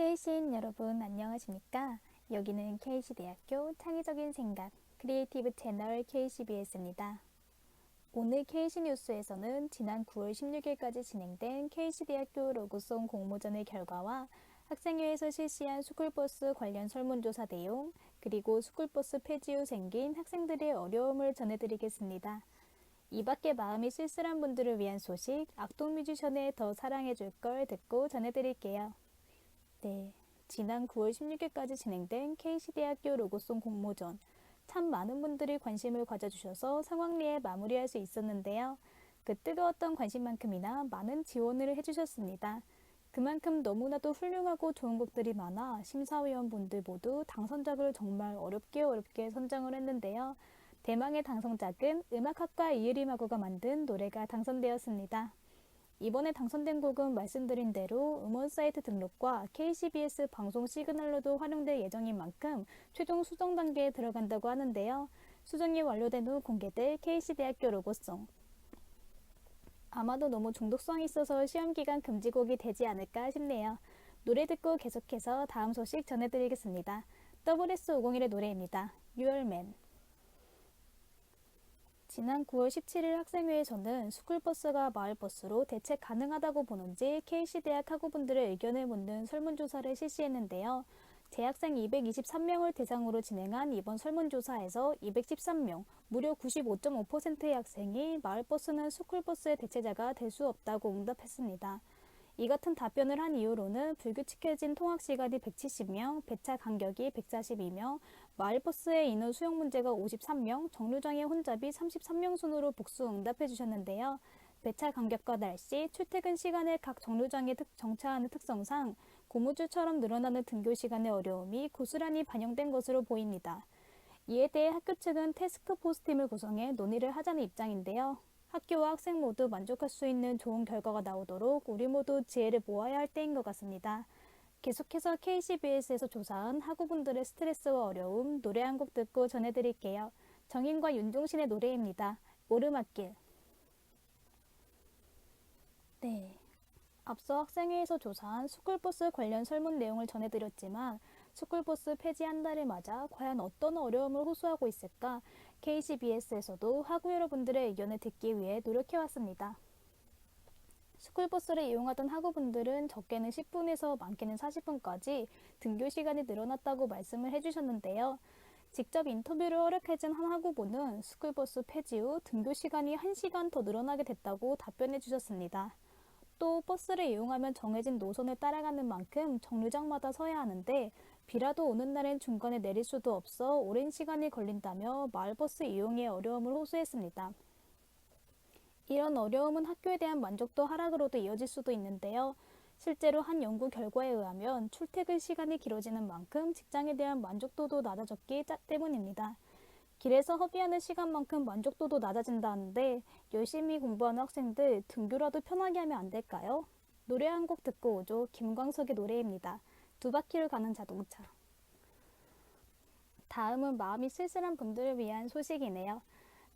K시인 여러분 안녕하십니까? 여기는 K시대학교 창의적인 생각 크리에이티브 채널 KCBS입니다. 오늘 K시 뉴스에서는 지난 9월 16일까지 진행된 K시대학교 로고송 공모전의 결과와 학생회에서 실시한 스쿨버스 관련 설문조사 내용, 그리고 스쿨버스 폐지 후 생긴 학생들의 어려움을 전해드리겠습니다. 이 밖에 마음이 쓸쓸한 분들을 위한 소식, 악동 뮤지션의 더 사랑해줄 걸 듣고 전해드릴게요. 네, 지난 9월 16일까지 진행된 K시대학교 로고송 공모전, 참 많은 분들이 관심을 가져주셔서 성황리에 마무리할 수 있었는데요. 그 뜨거웠던 관심만큼이나 많은 지원을 해주셨습니다. 그만큼 너무나도 훌륭하고 좋은 곡들이 많아 심사위원분들 모두 당선작을 정말 어렵게 선정을 했는데요. 대망의 당선작은 음악학과 이예림하고가 만든 노래가 당선되었습니다. 이번에 당선된 곡은 말씀드린 대로 음원 사이트 등록과 KCBS 방송 시그널로도 활용될 예정인 만큼 최종 수정 단계에 들어간다고 하는데요. 수정이 완료된 후 공개될 KC대학교 로고송. 아마도 너무 중독성이 있어서 시험기간 금지곡이 되지 않을까 싶네요. 노래 듣고 계속해서 다음 소식 전해드리겠습니다. WS501의 노래입니다. Your Man. 지난 9월 17일 학생회에서는 스쿨버스가 마을버스로 대체 가능하다고 보는지 K시대학 학우분들의 의견을 묻는 설문조사를 실시했는데요. 재학생 223명을 대상으로 진행한 이번 설문조사에서 213명, 무려 95.5%의 학생이 마을버스는 스쿨버스의 대체자가 될 수 없다고 응답했습니다. 이 같은 답변을 한 이유로는 불규칙해진 통학시간이 170명, 배차 간격이 142명, 마을버스의 인원 수용 문제가 53명, 정류장의 혼잡이 33명 순으로 복수 응답해 주셨는데요. 배차 간격과 날씨, 출퇴근 시간을 각 정류장에 정차하는 특성상 고무줄처럼 늘어나는 등교 시간의 어려움이 고스란히 반영된 것으로 보입니다. 이에 대해 학교 측은 태스크포스팀을 구성해 논의를 하자는 입장인데요. 학교와 학생 모두 만족할 수 있는 좋은 결과가 나오도록 우리 모두 지혜를 모아야 할 때인 것 같습니다. 계속해서 KCBS에서 조사한 학우분들의 스트레스와 어려움, 노래 한 곡 듣고 전해드릴게요. 정인과 윤종신의 노래입니다. 오르막길. 네. 앞서 학생회에서 조사한 스쿨버스 관련 설문 내용을 전해드렸지만 스쿨버스 폐지 한 달을 맞아 과연 어떤 어려움을 호소하고 있을까 KCBS에서도 학우 여러분들의 의견을 듣기 위해 노력해왔습니다. 스쿨버스를 이용하던 학우분들은 적게는 10분에서 많게는 40분까지 등교 시간이 늘어났다고 말씀을 해주셨는데요. 직접 인터뷰를 허락해준 한 학우분은 스쿨버스 폐지 후 등교 시간이 1시간 더 늘어나게 됐다고 답변해 주셨습니다. 또 버스를 이용하면 정해진 노선을 따라가는 만큼 정류장마다 서야 하는데 비라도 오는 날엔 중간에 내릴 수도 없어 오랜 시간이 걸린다며 마을버스 이용에 어려움을 호소했습니다. 이런 어려움은 학교에 대한 만족도 하락으로도 이어질 수도 있는데요. 실제로 한 연구 결과에 의하면 출퇴근 시간이 길어지는 만큼 직장에 대한 만족도도 낮아졌기 때문입니다. 길에서 허비하는 시간만큼 만족도도 낮아진다는데 열심히 공부하는 학생들 등교라도 편하게 하면 안 될까요? 노래 한 곡 듣고 오죠. 김광석의 노래입니다. 두 바퀴를 가는 자동차. 다음은 마음이 쓸쓸한 분들을 위한 소식이네요.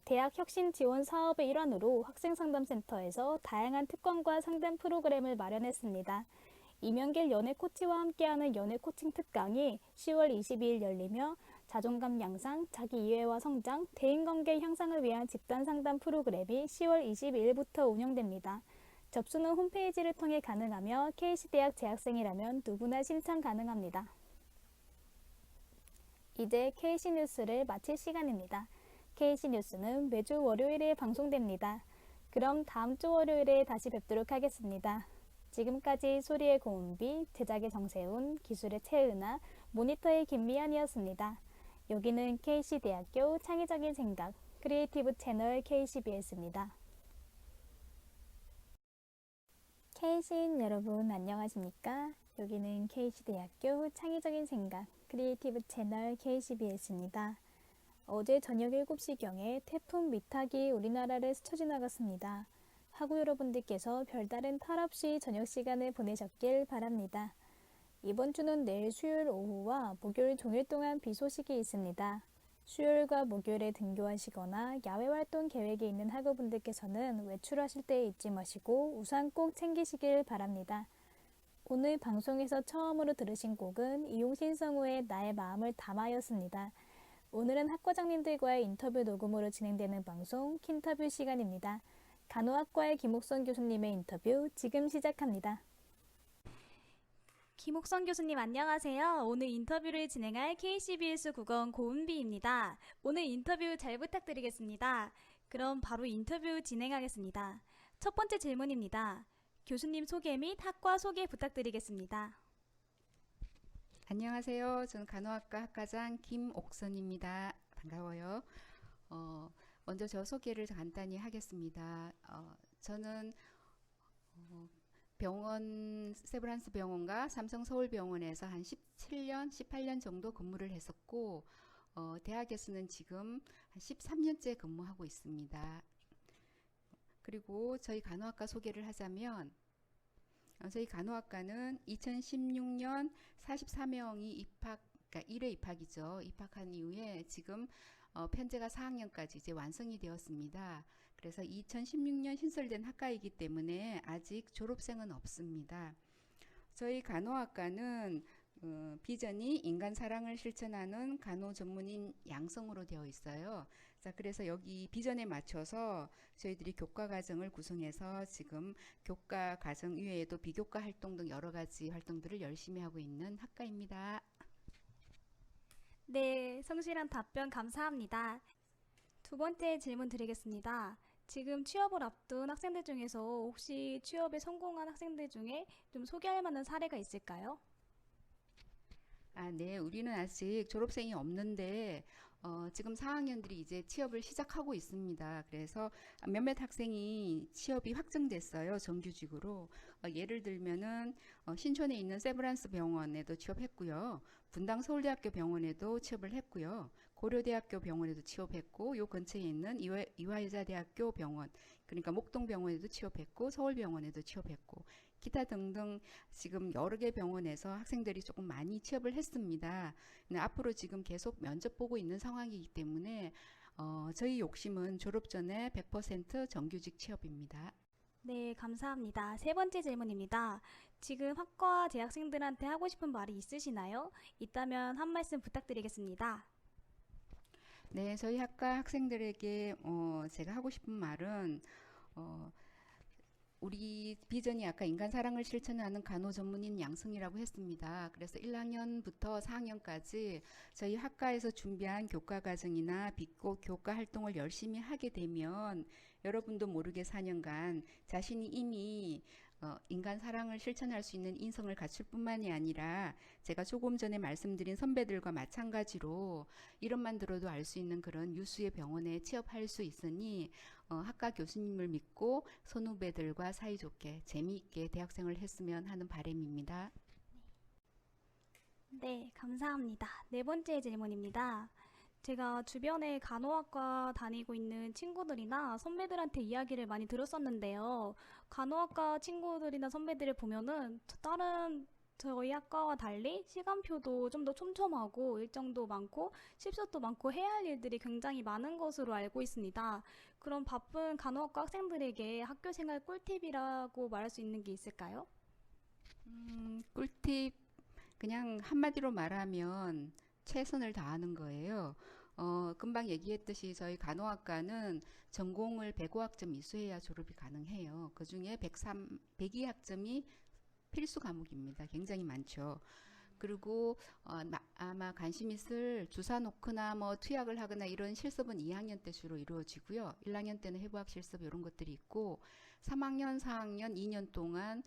대학 혁신 지원 사업의 일환으로 학생상담센터에서 다양한 특권과 상담 프로그램을 마련했습니다. 이명길 연애 코치와 함께하는 연애 코칭 특강이 10월 22일 열리며 자존감 양상, 자기 이해와 성장, 대인관계 향상을 위한 집단 상담 프로그램이 10월 22일부터 운영됩니다. 접수는 홈페이지를 통해 가능하며 K시대학 재학생이라면 누구나 신청 가능합니다. 이제 K시 뉴스를 마칠 시간입니다. K시 뉴스는 매주 월요일에 방송됩니다. 그럼 다음 주 월요일에 다시 뵙도록 하겠습니다. 지금까지 소리의 고은비, 제작의 정세훈, 기술의 최은아, 모니터의 김미연이었습니다. 여기는 K시대학교 창의적인 생각 크리에이티브 채널 KCBS입니다. K시인 여러분 안녕하십니까? 여기는 K시대학교 창의적인 생각 크리에이티브 채널 KCBS입니다. 어제 저녁 7시경에 태풍 미탁이 우리나라를 스쳐 지나갔습니다. 학우 여러분들께서 별다른 탈 없이 저녁 시간을 보내셨길 바랍니다. 이번 주는 내일 수요일 오후와 목요일 종일 동안 비 소식이 있습니다. 수요일과 목요일에 등교하시거나 야외 활동 계획이 있는 학우분들께서는 외출하실 때 잊지 마시고 우산 꼭 챙기시길 바랍니다. 오늘 방송에서 처음으로 들으신 곡은 이용신성우의 나의 마음을 담아였습니다. 오늘은 학과장님들과의 인터뷰 녹음으로 진행되는 방송 킨터뷰 시간입니다. 간호학과의 김옥선 교수님의 인터뷰 지금 시작합니다. 김옥선 교수님 안녕하세요. 오늘 인터뷰를 진행할 KCBS 국어원 고은비입니다. 오늘 인터뷰 잘 부탁드리겠습니다. 그럼 바로 인터뷰 진행하겠습니다. 첫 번째 질문입니다. 교수님 소개 및 학과 소개 부탁드리겠습니다. 안녕하세요. 저는 간호학과 학과장 김옥선입니다. 반가워요. 먼저 저 소개를 간단히 하겠습니다. 저는 병원, 세브란스 병원과 삼성 서울병원에서 한 17년, 18년 정도 근무를 했었고, 대학에서는 지금 한 13년째 근무하고 있습니다. 그리고 저희 간호학과 소개를 하자면, 저희 간호학과는 2016년 44명이 그러니까 1회 입학이죠. 입학한 이후에 지금 현재가 4학년까지 이제 완성이 되었습니다. 그래서 2016년 신설된 학과이기 때문에 아직 졸업생은 없습니다. 저희 간호학과는 비전이 인간 사랑을 실천하는 간호 전문인 양성으로 되어 있어요. 자, 그래서 여기 비전에 맞춰서 저희들이 교과 과정을 구성해서 지금 교과 과정 이외에도 비교과 활동 등 여러 가지 활동들을 열심히 하고 있는 학과입니다. 네, 성실한 답변 감사합니다. 두 번째 질문 드리겠습니다. 지금 취업을 앞둔 학생들 중에서 혹시 취업에 성공한 학생들 중에 좀 소개할 만한 사례가 있을까요? 네, 우리는 아직 졸업생이 없는데 지금 4학년들이 이제 취업을 시작하고 있습니다. 그래서 몇몇 학생이 취업이 확정됐어요. 정규직으로. 예를 들면은 신촌에 있는 세브란스 병원에도 취업했고요. 분당 서울대학교 병원에도 취업을 했고요. 고려대학교 병원에도 취업했고, 요 근처에 있는 이화여자대학교 병원, 그러니까 목동병원에도 취업했고, 서울병원에도 취업했고, 기타 등등 지금 여러 개 병원에서 학생들이 조금 많이 취업을 했습니다. 근데 앞으로 지금 계속 면접 보고 있는 상황이기 때문에 저희 욕심은 졸업 전에 100% 정규직 취업입니다. 네, 감사합니다. 세 번째 질문입니다. 지금 학과 재학생들한테 하고 싶은 말이 있으시나요? 있다면 한 말씀 부탁드리겠습니다. 네, 저희 학과 학생들에게 제가 하고 싶은 말은 우리 비전이 아까 인간 사랑을 실천하는 간호 전문인 양성이라고 했습니다. 그래서 1학년부터 4학년까지 저희 학과에서 준비한 교과 과정이나 교과 활동을 열심히 하게 되면 여러분도 모르게 4년간 자신이 이미 인간 사랑을 실천할 수 있는 인성을 갖출 뿐만이 아니라 제가 조금 전에 말씀드린 선배들과 마찬가지로 이름만 들어도 알 수 있는 그런 유수의 병원에 취업할 수 있으니 학과 교수님을 믿고 선후배들과 사이좋게 재미있게 대학생을 했으면 하는 바람입니다. 네, 감사합니다. 네 번째 질문입니다. 제가 주변에 간호학과 다니고 있는 친구들이나 선배들한테 이야기를 많이 들었었는데요. 간호학과 친구들이나 선배들을 보면은 다른 저희 학과와 달리 시간표도 좀 더 촘촘하고 일정도 많고 실습도 많고 해야 할 일들이 굉장히 많은 것으로 알고 있습니다. 그럼 바쁜 간호학과 학생들에게 학교 생활 꿀팁이라고 말할 수 있는 게 있을까요? 꿀팁 그냥 한마디로 말하면 최선을 다하는 거예요. 금방 얘기했듯이 저희 간호학과는 전공을 105학점 이수해야 졸업이 가능해요. 그 중에 102학점이 필수 과목입니다. 굉장히 많죠. 그리고 아마 관심 있을 주사 놓거나 뭐 투약을 하거나 이런 실습은 2학년 때 주로 이루어지고요. 1학년 때는 해부학 실습 이런 것들이 있고 3학년, 4학년, 2년 동안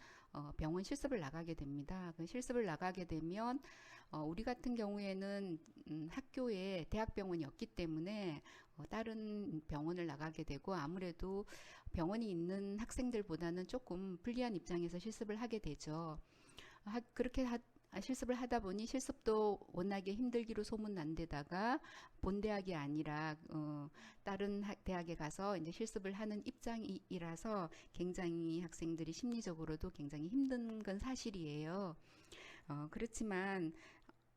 병원 실습을 나가게 됩니다. 그 실습을 나가게 되면 우리 같은 경우에는 학교에 대학병원이 없기 때문에 다른 병원을 나가게 되고 아무래도 병원이 있는 학생들보다는 조금 불리한 입장에서 실습을 하게 되죠. 그렇게 실습을 하다 보니 실습도 워낙에 힘들기로 소문난 데다가 본 대학이 아니라 다른 대학에 가서 이제 실습을 하는 입장이라서 굉장히 학생들이 심리적으로도 굉장히 힘든 건 사실이에요. 그렇지만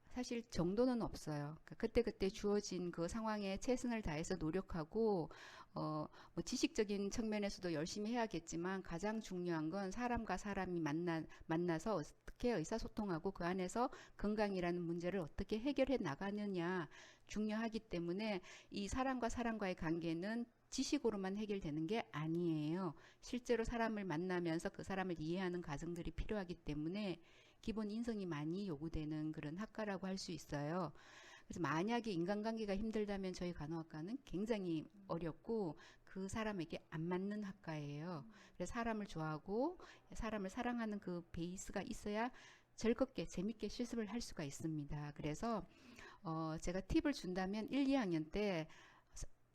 사실 정도는 없어요. 그때그때 주어진 그 상황에 최선을 다해서 노력하고 뭐 지식적인 측면에서도 열심히 해야겠지만 가장 중요한 건 사람과 사람이 만나서 어떻게 의사소통하고 그 안에서 건강이라는 문제를 어떻게 해결해 나가느냐 중요하기 때문에 이 사람과 사람과의 관계는 지식으로만 해결되는 게 아니에요. 실제로 사람을 만나면서 그 사람을 이해하는 과정들이 필요하기 때문에 기본 인성이 많이 요구되는 그런 학과라고 할 수 있어요. 그래서 만약에 인간관계가 힘들다면 저희 간호학과는 굉장히 어렵고 그 사람에게 안 맞는 학과예요. 그래서 사람을 좋아하고 사람을 사랑하는 그 베이스가 있어야 즐겁게 재밌게 실습을 할 수가 있습니다. 그래서 제가 팁을 준다면 1, 2학년 때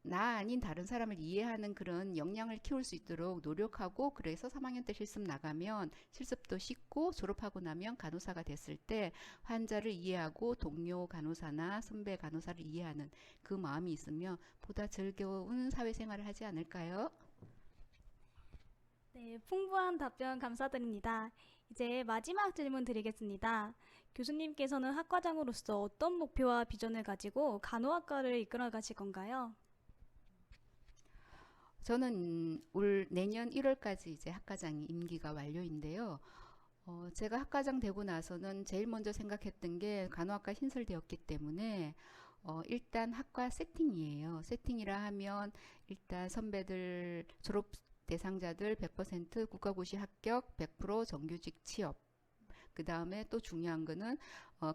나 아닌 다른 사람을 이해하는 그런 역량을 키울 수 있도록 노력하고 그래서 3학년 때 실습 나가면 실습도 쉽고 졸업하고 나면 간호사가 됐을 때 환자를 이해하고 동료 간호사나 선배 간호사를 이해하는 그 마음이 있으면 보다 즐거운 사회생활을 하지 않을까요? 네, 풍부한 답변 감사드립니다. 이제 마지막 질문 드리겠습니다. 교수님께서는 학과장으로서 어떤 목표와 비전을 가지고 간호학과를 이끌어 가실 건가요? 저는 올 내년 1월까지 이제 학과장 임기가 완료인데요. 제가 학과장 되고 나서는 제일 먼저 생각했던 게 간호학과 신설되었기 때문에 일단 학과 세팅이에요. 세팅이라 하면 일단 선배들 졸업 대상자들 100% 국가고시 합격, 100% 정규직 취업. 그 다음에 또 중요한 거는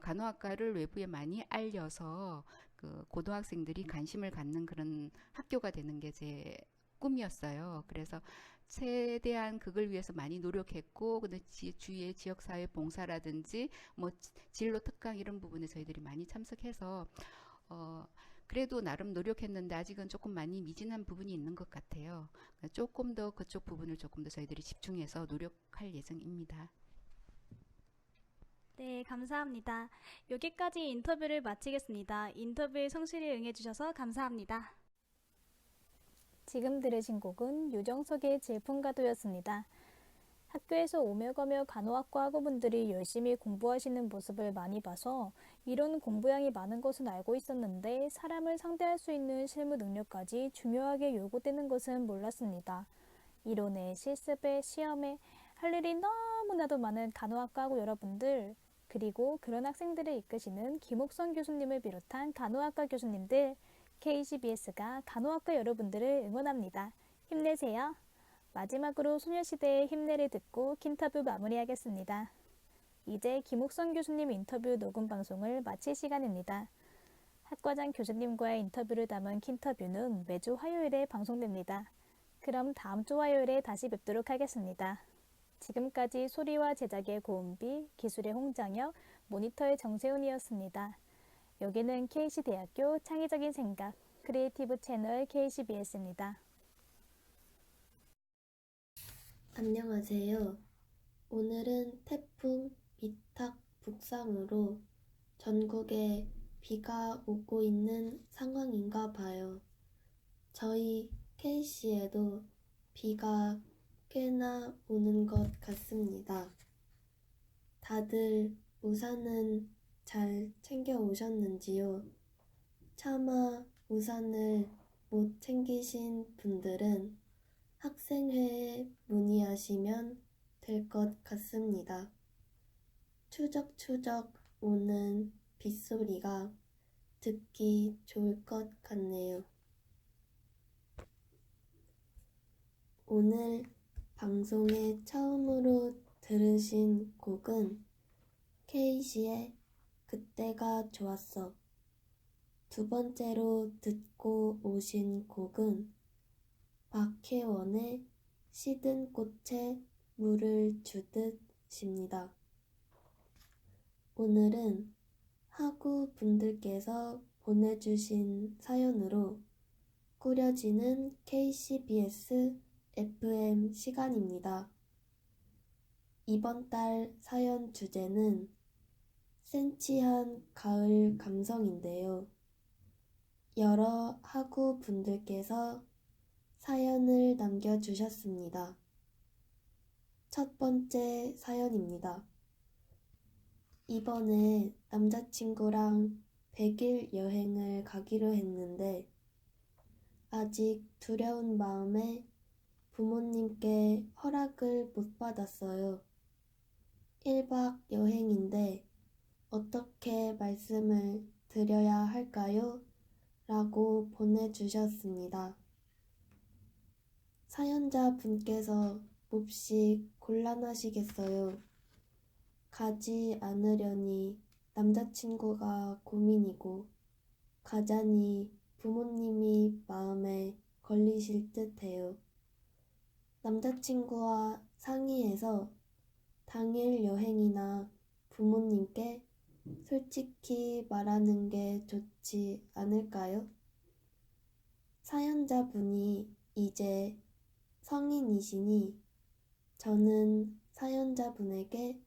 간호학과를 외부에 많이 알려서 그 고등학생들이 관심을 갖는 그런 학교가 되는 게 제 꿈이었어요. 그래서 최대한 그걸 위해서 많이 노력했고, 근데 주위의 지역사회 봉사라든지 뭐 진로 특강 이런 부분에 저희들이 많이 참석해서 어, 그래도 나름 노력했는데 아직은 조금 많이 미진한 부분이 있는 것 같아요. 조금 더 그쪽 부분을 조금 더 저희들이 집중해서 노력할 예정입니다. 네, 감사합니다. 여기까지 인터뷰를 마치겠습니다. 인터뷰에 성실히 응해주셔서 감사합니다. 지금 들으신 곡은 유정석의 질풍가도였습니다. 학교에서 오며 가며 간호학과 학우분들이 열심히 공부하시는 모습을 많이 봐서 이론 공부량이 많은 것은 알고 있었는데 사람을 상대할 수 있는 실무 능력까지 중요하게 요구되는 것은 몰랐습니다. 이론에 실습에 시험에 할 일이 너무나도 많은 간호학과 학우 여러분들, 그리고 그런 학생들을 이끄시는 김옥선 교수님을 비롯한 간호학과 교수님들, KCBS가 간호학과 여러분들을 응원합니다. 힘내세요. 마지막으로 소녀시대의 힘내를 듣고 킨터뷰 마무리하겠습니다. 이제 김옥선 교수님 인터뷰 녹음 방송을 마칠 시간입니다. 학과장 교수님과의 인터뷰를 담은 킨터뷰는 매주 화요일에 방송됩니다. 그럼 다음 주 화요일에 다시 뵙도록 하겠습니다. 지금까지 소리와 제작의 고은비, 기술의 홍장혁, 모니터의 정세훈이었습니다. 여기는 KC대학교 창의적인 생각 크리에이티브 채널 KCBS입니다. 안녕하세요. 오늘은 태풍 미탁 북상으로 전국에 비가 오고 있는 상황인가 봐요. 저희 K시에도 비가 꽤나 오는 것 같습니다. 다들 우산은 잘 챙겨 오셨는지요? 차마 우산을 못 챙기신 분들은 학생회에 문의하시면 될 것 같습니다. 추적추적 오는 빗소리가 듣기 좋을 것 같네요. 오늘 방송에 처음으로 들으신 곡은 케이시의 그때가 좋았어. 두 번째로 듣고 오신 곡은 박혜원의 시든 꽃에 물을 주듯입니다. 오늘은 학우 분들께서 보내주신 사연으로 꾸려지는 KCBS FM 시간입니다. 이번 달 사연 주제는 센치한 가을 감성인데요. 여러 학우 분들께서 사연을 남겨주셨습니다. 첫 번째 사연입니다. 이번에 남자친구랑 100일 여행을 가기로 했는데 아직 두려운 마음에 부모님께 허락을 못 받았어요. 1박 여행인데 어떻게 말씀을 드려야 할까요? 라고 보내주셨습니다. 사연자분께서 몹시 곤란하시겠어요. 가지 않으려니 남자친구가 고민이고, 가자니 부모님이 마음에 걸리실 듯해요. 남자친구와 상의해서 당일 여행이나 부모님께 솔직히 말하는 게 좋지 않을까요? 사연자분이 이제 성인이시니 저는 사연자분에게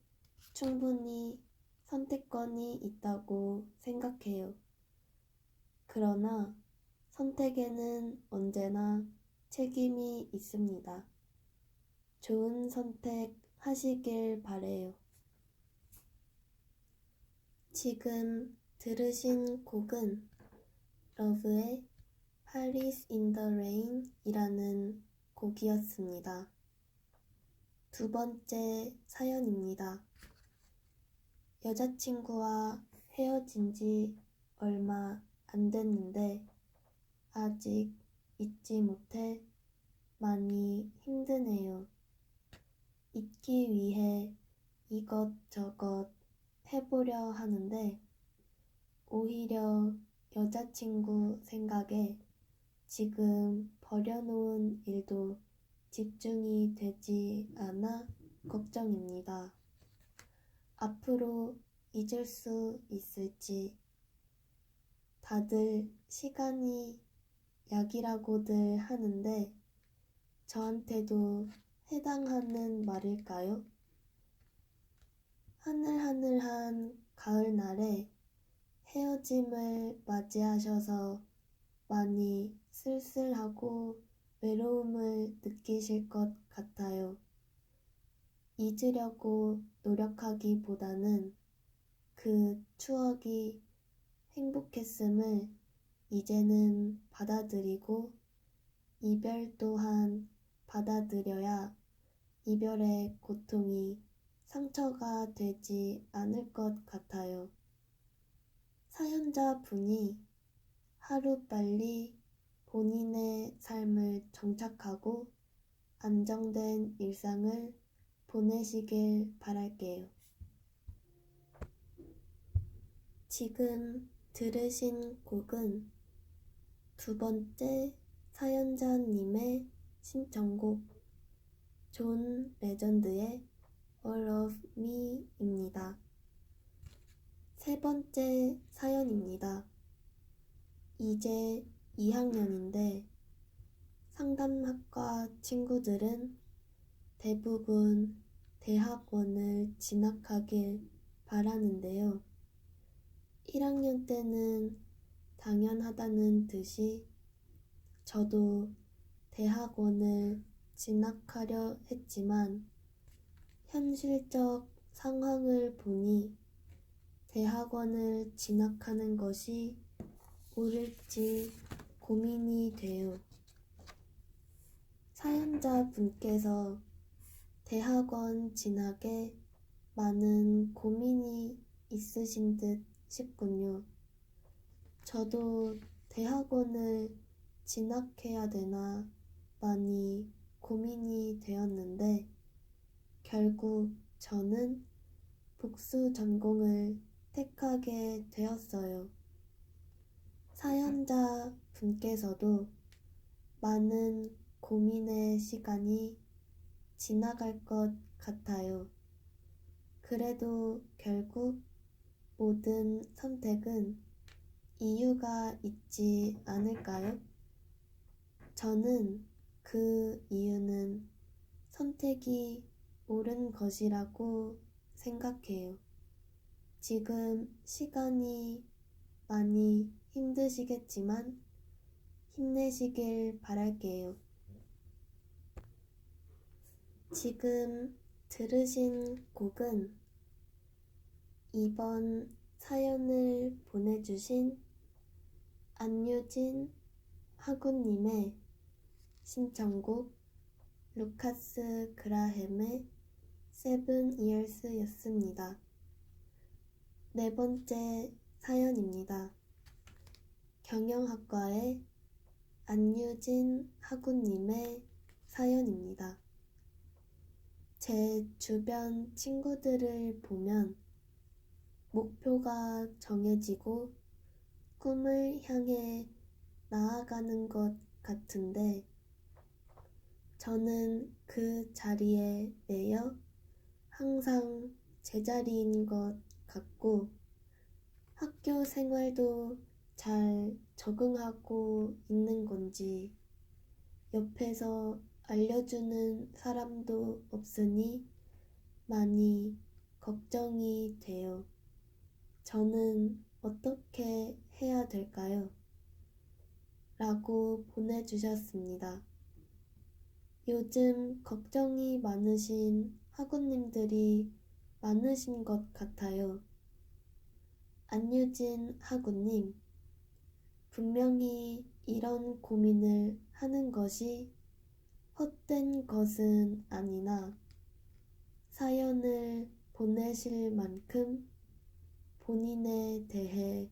충분히 선택권이 있다고 생각해요. 그러나 선택에는 언제나 책임이 있습니다. 좋은 선택 하시길 바래요. 지금 들으신 곡은 러브의 Paris in the Rain 이라는 곡이었습니다. 두 번째 사연입니다. 여자친구와 헤어진 지 얼마 안 됐는데 아직 잊지 못해 많이 힘드네요. 잊기 위해 이것저것 해보려 하는데 오히려 여자친구 생각에 지금 버려놓은 일도 집중이 되지 않아 걱정입니다. 앞으로 잊을 수 있을지. 다들 시간이 약이라고들 하는데 저한테도 해당하는 말일까요? 하늘하늘한 가을날에 헤어짐을 맞이하셔서 많이 쓸쓸하고 외로움을 느끼실 것 같아요. 잊으려고 노력하기보다는 그 추억이 행복했음을 이제는 받아들이고 이별 또한 받아들여야 이별의 고통이 상처가 되지 않을 것 같아요. 사연자분이 하루빨리 본인의 삶을 정착하고 안정된 일상을 보내시길 바랄게요. 지금 들으신 곡은 두 번째 사연자님의 신청곡 존 레전드의 All of Me입니다. 세 번째 사연입니다. 이제 2학년인데 상담학과 친구들은 대부분 대학원을 진학하길 바라는데요. 1학년 때는 당연하다는 듯이 저도 대학원을 진학하려 했지만 현실적 상황을 보니 대학원을 진학하는 것이 옳을지 고민이 돼요. 사연자분께서 대학원 진학에 많은 고민이 있으신 듯 싶군요. 저도 대학원을 진학해야 되나 많이 고민이 되었는데 결국 저는 복수 전공을 택하게 되었어요. 사연자 분께서도 많은 고민의 시간이 지나갈 것 같아요. 그래도 결국 모든 선택은 이유가 있지 않을까요? 저는 그 이유는 선택이 옳은 것이라고 생각해요. 지금 시간이 많이 힘드시겠지만 힘내시길 바랄게요. 지금 들으신 곡은 이번 사연을 보내주신 안유진 하구님의 신청곡 루카스 그라햄의 Seven Years였습니다. 네 번째 사연입니다. 경영학과의 안유진 하구님의 사연입니다. 제 주변 친구들을 보면 목표가 정해지고 꿈을 향해 나아가는 것 같은데 저는 그 자리에 매여 항상 제자리인 것 같고 학교 생활도 잘 적응하고 있는 건지 옆에서 알려주는 사람도 없으니 많이 걱정이 돼요. 저는 어떻게 해야 될까요? 라고 보내주셨습니다. 요즘 걱정이 많으신 학우님들이 많으신 것 같아요. 안유진 학우님, 분명히 이런 고민을 하는 것이 헛된 것은 아니나 사연을 보내실 만큼 본인에 대해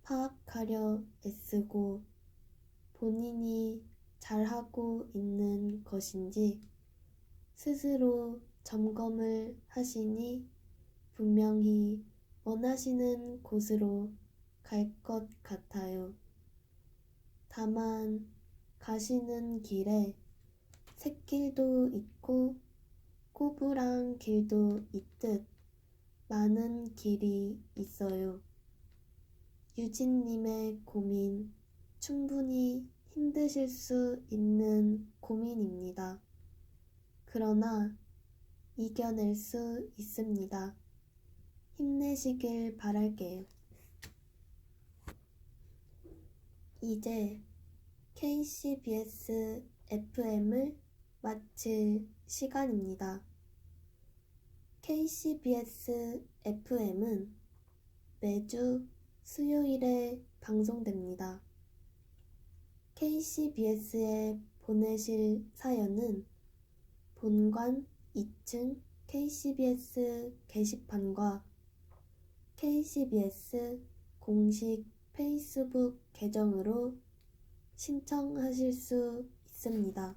파악하려 애쓰고 본인이 잘하고 있는 것인지 스스로 점검을 하시니 분명히 원하시는 곳으로 갈 것 같아요. 다만 가시는 길에 샛길도 있고 꼬부랑 길도 있듯 많은 길이 있어요. 유진님의 고민 충분히 힘드실 수 있는 고민입니다. 그러나 이겨낼 수 있습니다. 힘내시길 바랄게요. 이제 KCBS FM을 마칠 시간입니다. KCBS FM은 매주 수요일에 방송됩니다. KCBS에 보내실 사연은 본관 2층 KCBS 게시판과 KCBS 공식 페이스북 계정으로 신청하실 수 있습니다.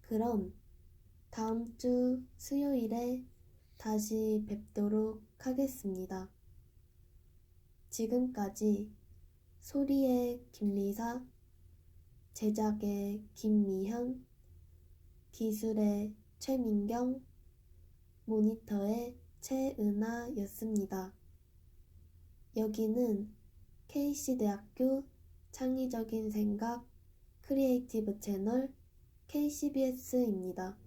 그럼 다음 주 수요일에 다시 뵙도록 하겠습니다. 지금까지 소리의 김리사, 제작의 김미현, 기술의 최민경, 모니터의 최은아였습니다. 여기는 KC대학교 창의적인 생각 크리에이티브 채널 KCBS입니다.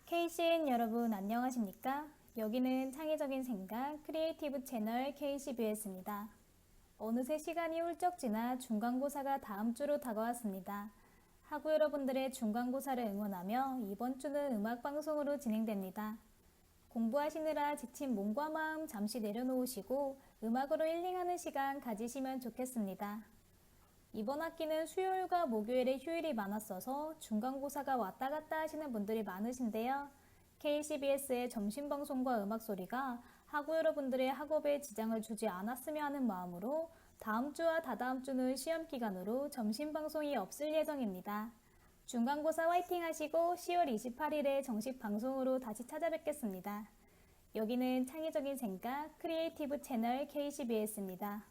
KCN 여러분 안녕하십니까? 여기는 창의적인 생각 크리에이티브 채널 KCBS입니다. 어느새 시간이 훌쩍 지나 중간고사가 다음 주로 다가왔습니다. 학우 여러분들의 중간고사를 응원하며 이번 주는 음악방송으로 진행됩니다. 공부하시느라 지친 몸과 마음 잠시 내려놓으시고 음악으로 힐링하는 시간 가지시면 좋겠습니다. 이번 학기는 수요일과 목요일에 휴일이 많았어서 중간고사가 왔다 갔다 하시는 분들이 많으신데요. KCBS의 점심방송과 음악소리가 학우 여러분들의 학업에 지장을 주지 않았으면 하는 마음으로 다음 주와 다다음 주는 시험기간으로 점심방송이 없을 예정입니다. 중간고사 화이팅 하시고 10월 28일에 정식 방송으로 다시 찾아뵙겠습니다. 여기는 창의적인 생각 크리에이티브 채널 KCBS입니다.